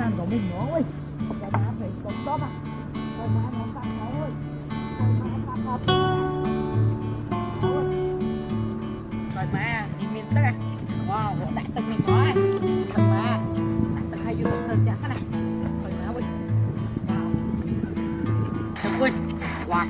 mà có mình nó ơi. Cái má phải sống tốt à. Cái má nó sắp thôi. Cái má sắp hợp. Cái má nhìn miền Tây. Wow, đại từng mình nói. Cái má từng hay vô sơn chả thế này. Cái má ơi. Wow. Thật ơi. Wow.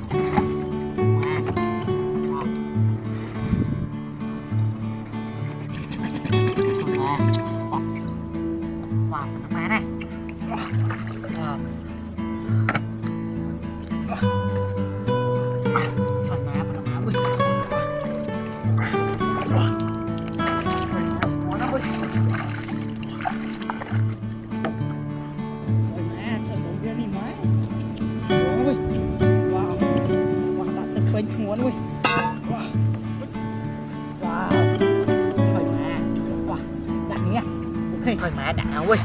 Thôi mẹ đã ơi.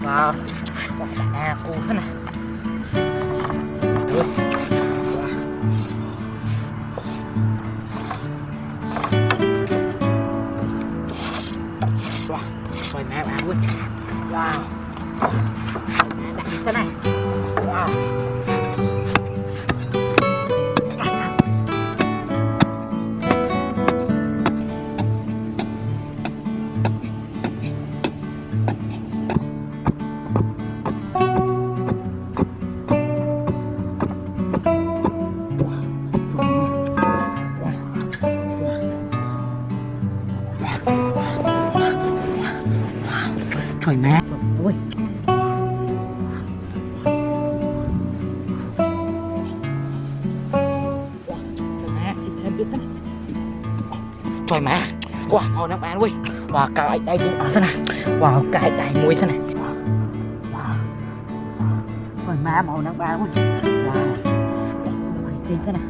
Wow. Đã cô thế này. Wow. Thôi mẹ bạn ơi. Wow. Mẹ đặt thế này. Wow. Trời má ơi. Trời má. Wow, màu nước bán ơi. Wow, cái đây trên ở thế này. Wow, cái đây muối thế này. Wow. Trời má màu nước bán ơi. Wow. Trên thế này.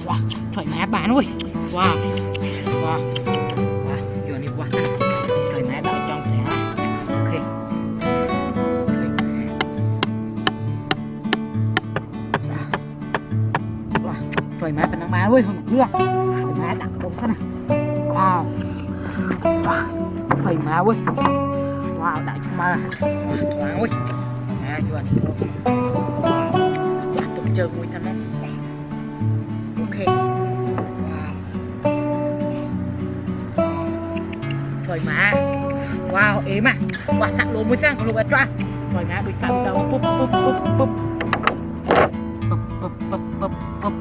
Wow. Trời má bán ơi. Wow. Wow. Trời má đợi trong thế này. Ok. Trời máเป็นนางม้าเว้ยเพื่อนtrời máดักตรงนั้นนะว้าวtrời máเว้ยว้าวดักมาว้าวเว้ยมาอยู่อันนี้ว้าวตกเจอมวยทันนั้นโอเคว้าวtrời má wow êm à wow sẵn lô mới sang còn lô bát tra trời má đôi sẵn đầuปุ๊บปุ๊บปุ๊บปุ๊บปุ๊บปุ๊บปุ๊บปุ๊บ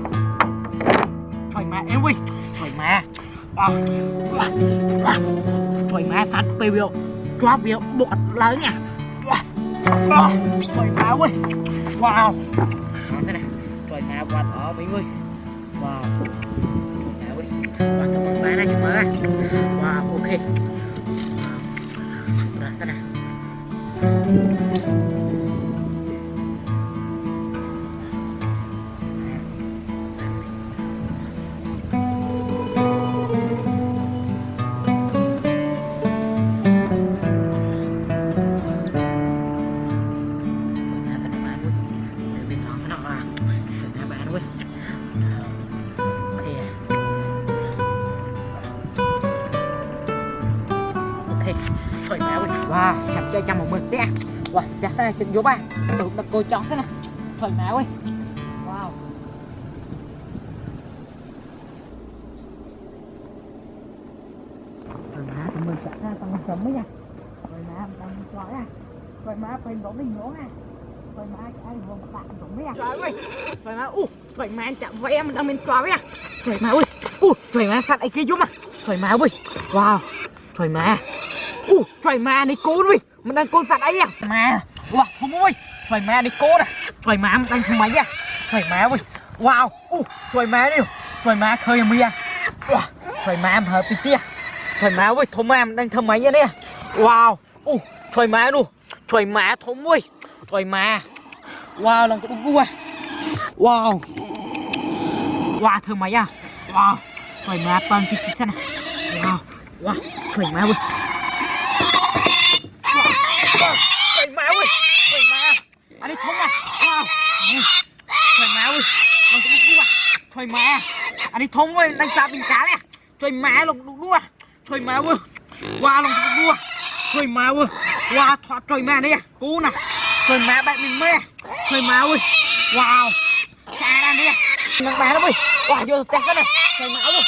trời má em ơi trời má trời má sẵn bê biểu cho biểu bột lớn nha trời má ơi wow thế này trời má quạt ở mấy người wow trời má ơi quạt cho con má này cho má wow ok udah sana. Trời má ơi, wow, chặt chơi chăm một mình đấy à. Wow, chặt thế này chừng vô ba, được đặt cô chọn thế này. Trời má ơi, wow. Trời má, tụi mình chặt ra tao sớm mới nha. Trời má, tao chọn à. Trời má, phim đổ đi nữa à. Trời má, cái vùng bạn cũng mới à. Trời ơi, trời má, trời má chạm với em đang bên chó à. Trời má ơi, trời má sát ấy kia giúp à. Trời má ơi, wow, trời má. Trời má này cô ơi, mình đang con sạt ấy à. Má, wow, không ơi, trời má này cô này. Trời má mình đang thằng máy à. Trời má ơi, wow, trời má đi. Trời má khơi mi à. Trời má em hợp tí kia. Trời má ơi, thằng má mình đang thằng máy vậy nè. Wow, trời má luôn. Trời má thằng ơi. Trời má. Wow, lòng tôi đúng à. Wow. Wow, thằng máy à. Wow. Trời má toàn tí kia này. Wow. Wow, trời má ơi. Trời má ơi, trời má, anh ấy thông à, wow, trời má ơi, lòng tôi đúc à, trời má, anh ấy thông ơi, đang xa bình cá nè, trời má lòng đúc à, trời má ơi, wow lòng tôi đúc à, Trời má ơi. Wow, thoát trời má đây à. Cú nè. Trời má bạn mình mê. Trời má ơi. Wow. Cha ra đây à. Nâng bé nó ơi. Wow, vô tẹt cái này. Trời má ơi.